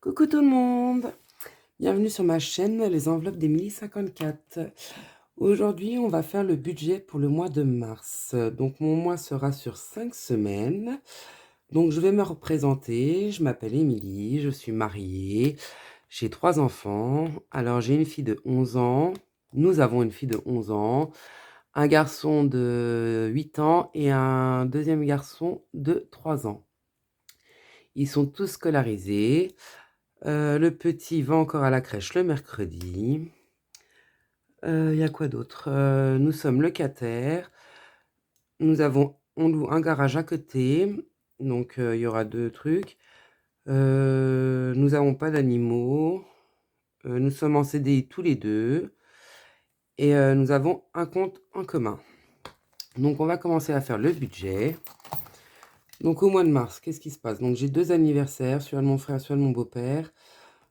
Coucou tout le monde, bienvenue sur ma chaîne Les Enveloppes d'Emilie 54. Aujourd'hui, on va faire le budget pour le mois de mars. Donc mon mois sera sur 5 semaines. Donc je vais me représenter. Je m'appelle Émilie, je suis mariée, j'ai 3 enfants. Alors j'ai une fille de 11 ans, nous avons une fille de 11 ans, un garçon de 8 ans et un deuxième garçon de 3 ans. Ils sont tous scolarisés. Le petit va encore à la crèche le mercredi. Il y a quoi d'autre? Nous sommes locataires. On loue un garage à côté, donc il y aura 2 trucs. Nous n'avons pas d'animaux. Nous sommes en CDI tous les 2 et nous avons un compte en commun. Donc on va commencer à faire le budget. Donc au mois de mars, qu'est-ce qui se passe? Donc j'ai 2 anniversaires, celui de mon frère, celui de mon beau-père.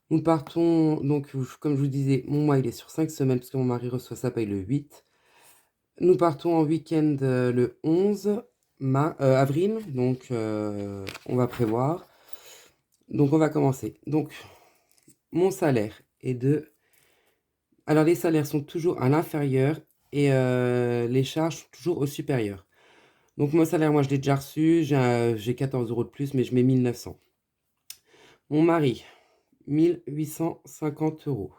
Nous partons, donc comme je vous disais, mon mois il est sur 5 semaines parce que mon mari reçoit sa paye le 8. Nous partons en week-end le 11 avril, donc on va prévoir. Donc on va commencer. Donc mon salaire est de... Alors les salaires sont toujours à l'inférieur et les charges sont toujours au supérieur. Donc mon salaire, moi je l'ai déjà reçu, j'ai 14 € de plus, mais je mets 1900. Mon mari, 1850 €.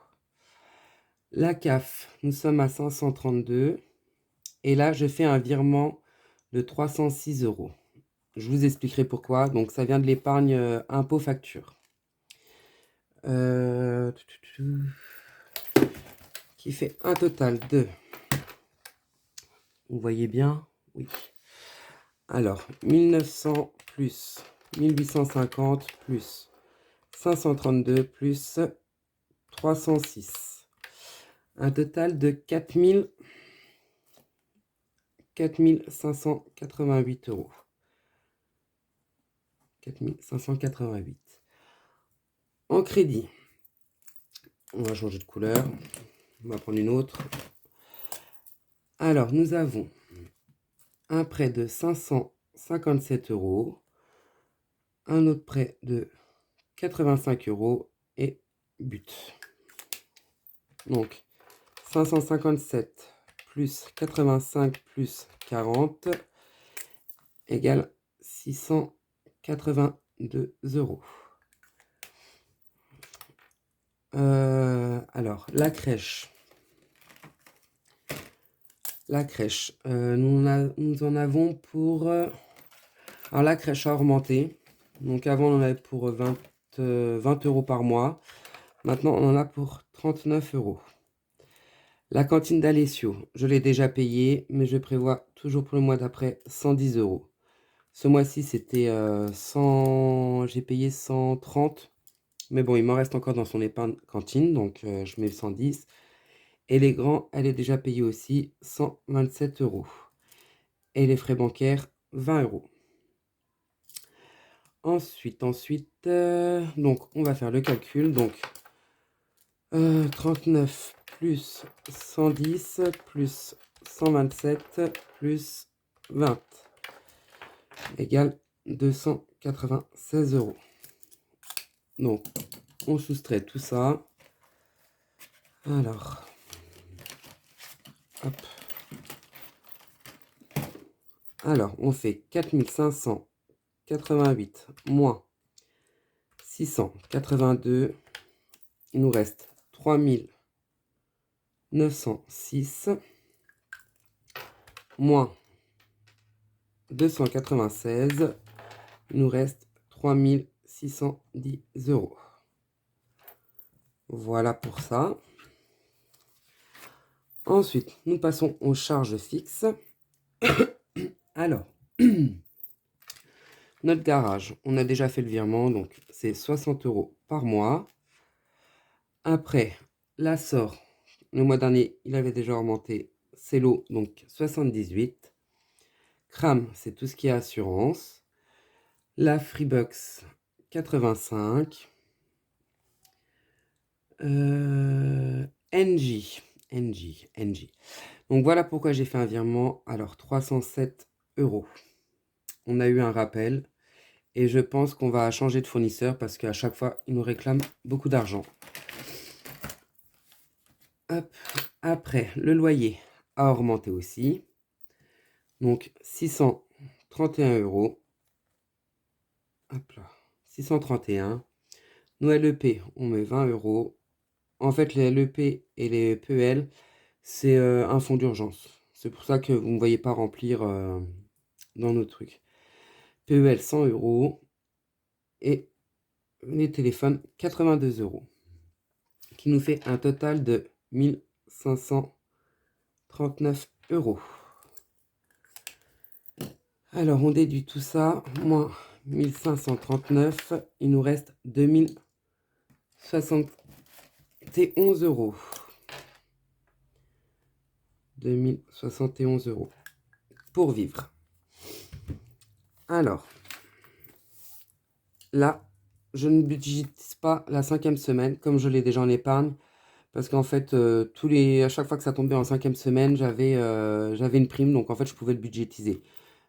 La CAF, nous sommes à 532. Et là, je fais un virement de 306 €. Je vous expliquerai pourquoi. Donc, ça vient de l'épargne impôt facture. Qui fait un total de... Vous voyez bien? Oui. Alors, 1900 plus 1850 plus 532 plus 306. Un total de 4588 €. 4588. En crédit, on va changer de couleur. On va prendre une autre. Alors, nous avons un prêt de 557 €, un autre prêt de 85 € et but. Donc, 557 plus 85 plus 40 égale 682 €. Alors, la crèche. Nous en avons pour... alors, la crèche a augmenté. Donc, avant, on en avait pour 20 € par mois. Maintenant, on en a pour 39 €. La cantine d'Alessio, je l'ai déjà payée, mais je prévois toujours pour le mois d'après 110 €. Ce mois-ci, c'était 100... J'ai payé 130. Mais bon, il m'en reste encore dans son épargne cantine, donc je mets 110. Et les grands, elle est déjà payée aussi, 127 €. Et les frais bancaires, 20 €. Ensuite, donc on va faire le calcul. Donc 39 plus 110 plus 127 plus 20 égale 296 €. Donc on soustrait tout ça. Alors, hop. Alors, on fait 4588 moins 682. Il nous reste 3906 moins 296. Il nous reste 3610 €. Voilà pour ça. Ensuite, nous passons aux charges fixes. Alors, notre garage, on a déjà fait le virement, donc c'est 60 € par mois. Après, la SOR, le mois dernier, il avait déjà augmenté, c'est l'eau, donc 78. CRAM, c'est tout ce qui est assurance. La Freebox, 85. NJ. Donc voilà pourquoi j'ai fait un virement. Alors 307 €. On a eu un rappel Et je pense qu'on va changer de fournisseur parce qu'à chaque fois, ils nous réclament beaucoup d'argent. Hop. Après, le loyer a augmenté aussi. Donc, 631 euros. Hop là. 631. Nous, LEP, on met 20 euros. En fait, les LEP et les PEL, c'est un fonds d'urgence. C'est pour ça que vous ne me voyez pas remplir dans nos trucs. PEL, 100 euros. Et les téléphones, 82 euros. Qui nous fait un total de 1539 euros. Alors, on déduit tout ça, moins 1539, il nous reste 2071 euros. 2071 euros pour vivre. Alors, là, je ne budgétise pas la 5e semaine, comme je l'ai déjà en épargne, parce qu'en fait, à chaque fois que ça tombait en 5e semaine, j'avais une prime, donc en fait, je pouvais le budgétiser.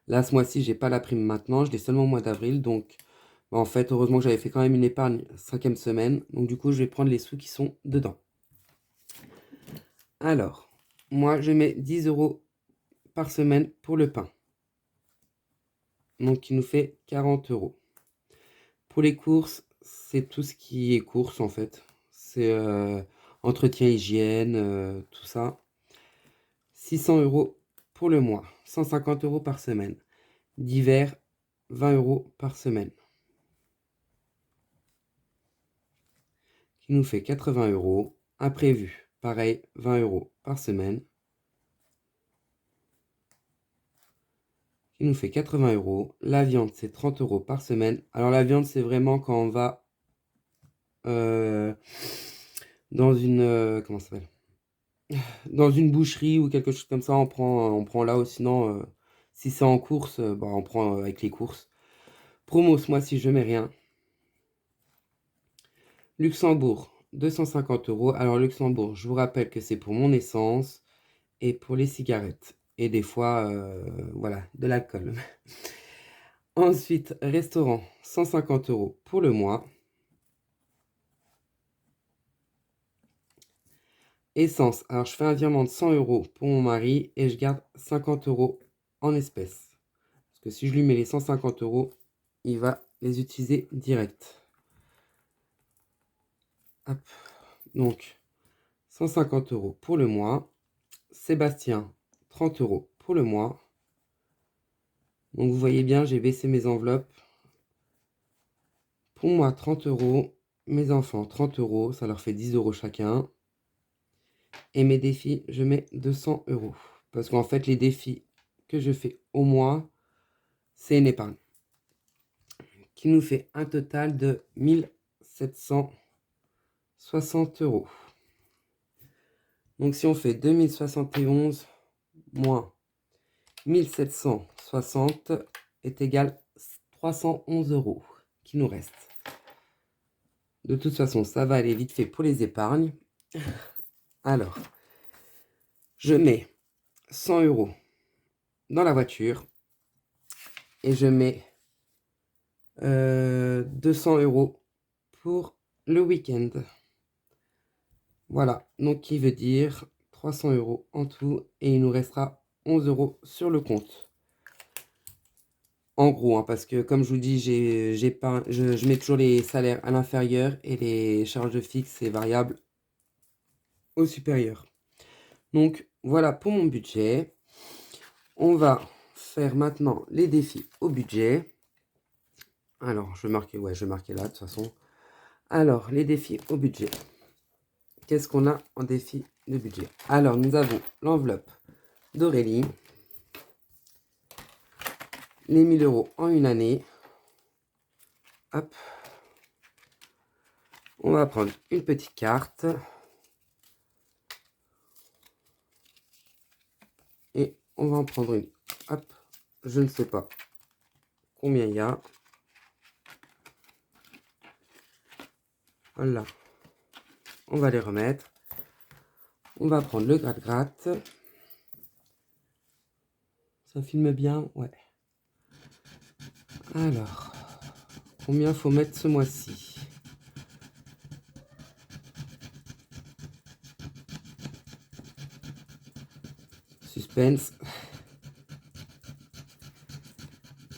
Là, ce mois-ci, j'ai pas la prime maintenant, je l'ai seulement au mois d'avril, donc en fait, heureusement que j'avais fait quand même une épargne 5e semaine, donc du coup, je vais prendre les sous qui sont dedans. Alors, moi, je mets 10 euros par semaine pour le pain, donc qui nous fait 40 euros. Pour les courses, c'est tout ce qui est courses en fait. C'est entretien, hygiène, tout ça. 600 euros pour le mois, 150 euros par semaine. Divers, 20 euros par semaine. Qui nous fait 80 euros. Imprévu, pareil, 20 euros par semaine. Qui nous fait 80 euros. La viande, c'est 30 euros par semaine. Alors la viande, c'est vraiment quand on va dans une... comment ça s'appelle? Dans une boucherie ou quelque chose comme ça, on prend là, ou sinon, si c'est en course, bah, on prend avec les courses. Promo ce mois-ci, je mets rien. Luxembourg, 250 euros. Alors Luxembourg, je vous rappelle que c'est pour mon essence et pour les cigarettes. Et des fois, voilà, de l'alcool. Ensuite, restaurant, 150 euros pour le mois. Essence, alors je fais un virement de 100 euros pour mon mari et je garde 50 euros en espèces. Parce que si je lui mets les 150 euros, il va les utiliser direct. Hop. Donc, 150 euros pour le mois. Sébastien, 30 euros pour le mois. Donc, vous voyez bien, j'ai baissé mes enveloppes. Pour moi, 30 euros. Mes enfants, 30 euros. Ça leur fait 10 euros chacun. Et mes défis, je mets 200 euros. Parce qu'en fait, les défis que je fais au mois, c'est une épargne. Qui nous fait un total de 1760 euros. Donc si on fait 2071 moins 1760 est égal 311 euros qui nous reste. De toute façon, ça va aller vite fait pour les épargnes. Alors, je mets 100 euros dans la voiture et je mets 200 euros pour le week-end. Voilà, donc qui veut dire 300 euros en tout et il nous restera 11 euros sur le compte. En gros, hein, parce que comme je vous dis, je mets toujours les salaires à l'inférieur et les charges fixes et variables au supérieur. Donc voilà pour mon budget. On va faire maintenant les défis au budget. Alors, je vais marquer là de toute façon. Alors, les défis au budget. Qu'est-ce qu'on a en défi de budget? Alors, nous avons l'enveloppe d'Aurélie. Les 1000 euros en une année. Hop. On va prendre une petite carte. Et on va en prendre une. Hop. Je ne sais pas combien il y a. Voilà. On va les remettre. On va prendre le gratte-gratte. Ça filme bien? Ouais. Alors. combien faut mettre ce mois-ci. Suspense.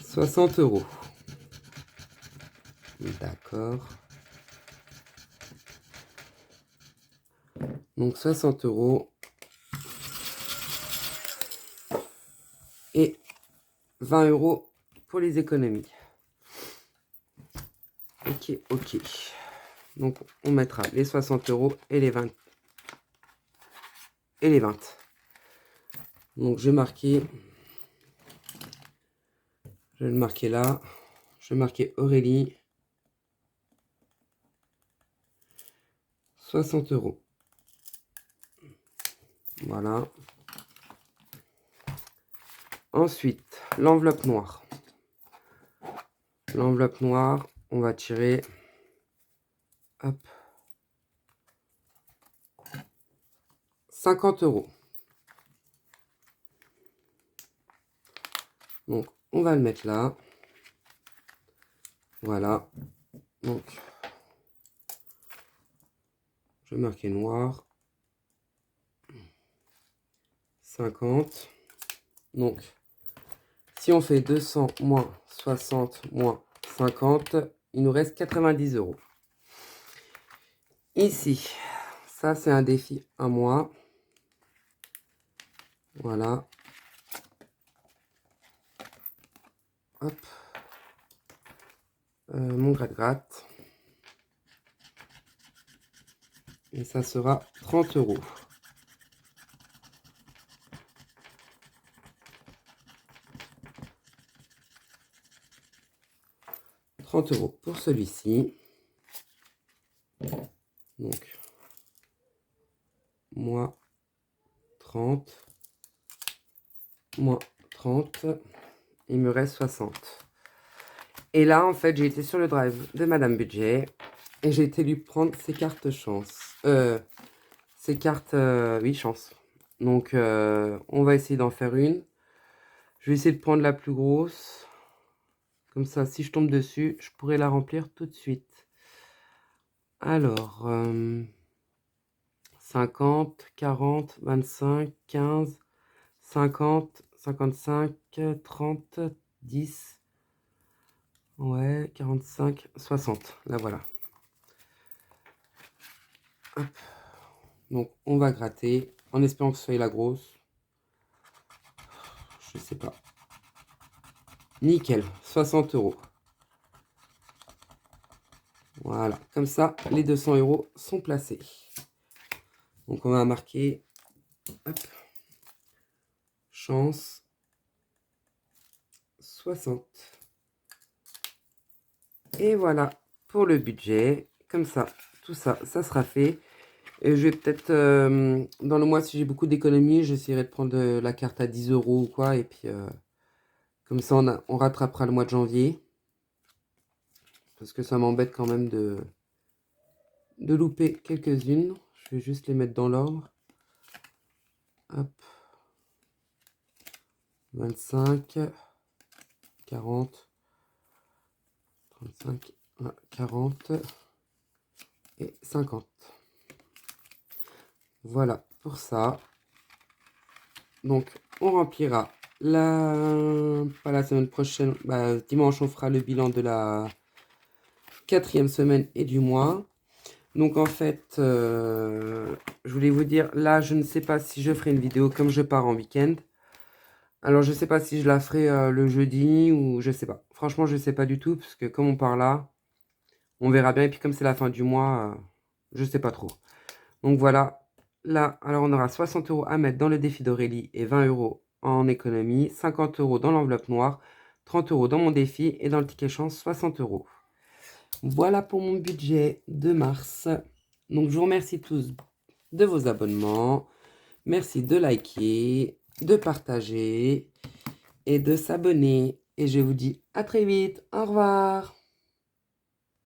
60 €. D'accord. Donc 60 € et 20 € pour les économies. Ok, ok. Donc on mettra les 60 € et les 20. Et les 20. Donc je vais marquer. Je vais le marquer là. Je vais marquer Aurélie. 60 €. Voilà. Ensuite, l'enveloppe noire. L'enveloppe noire, on va tirer. Hop. 50 €. Donc, on va le mettre là. Voilà. Donc, je vais marquer noir. 50. Donc, si on fait 200 moins 60 moins 50, il nous reste 90 €. Ici, ça c'est un défi à moi. Voilà. Hop. Mon gratte-gratte. Et ça sera 30 €. € pour celui-ci. Donc, moins 30, moins 30, il me reste 60. Et là, en fait, j'ai été sur le drive de Madame Budget et j'ai été lui prendre ses cartes chance. Ses cartes, oui, chance. Donc, on va essayer d'en faire une. Je vais essayer de prendre la plus grosse. Comme ça, si je tombe dessus, je pourrais la remplir tout de suite. Alors, 50, 40, 25, 15, 50, 55, 30, 10, ouais, 45, 60. Là, voilà. Hop. Donc, on va gratter en espérant que ce soit la grosse. Je sais pas. Nickel, 60 €. Voilà, comme ça, les 200 € sont placés. Donc, on va marquer, hop, chance, 60. Et voilà, pour le budget. Comme ça, tout ça, ça sera fait. Et je vais peut-être, dans le mois, si j'ai beaucoup d'économies, j'essaierai de prendre la carte à 10 € ou quoi. Et puis, comme ça, on rattrapera le mois de janvier. Parce que ça m'embête quand même de louper quelques-unes. Je vais juste les mettre dans l'ordre. Hop. 25, 40, 35, 40 et 50. Voilà pour ça. Donc, on remplira pas la semaine prochaine. Bah, dimanche, on fera le bilan de la 4e semaine et du mois. Donc, en fait, je voulais vous dire, là, je ne sais pas si je ferai une vidéo comme je pars en week-end. Alors, je ne sais pas si je la ferai le jeudi ou je sais pas. Franchement, je ne sais pas du tout, parce que comme on part là, on verra bien. Et puis, comme c'est la fin du mois, je ne sais pas trop. Donc, voilà. Là, alors, on aura 60 € à mettre dans le défi d'Aurélie et 20 € en économie, 50 € dans l'enveloppe noire, 30 € dans mon défi et dans le ticket chance, 60 €. Voilà pour mon budget de mars. Donc, je vous remercie tous de vos abonnements. Merci de liker, de partager et de s'abonner. Et je vous dis à très vite. Au revoir.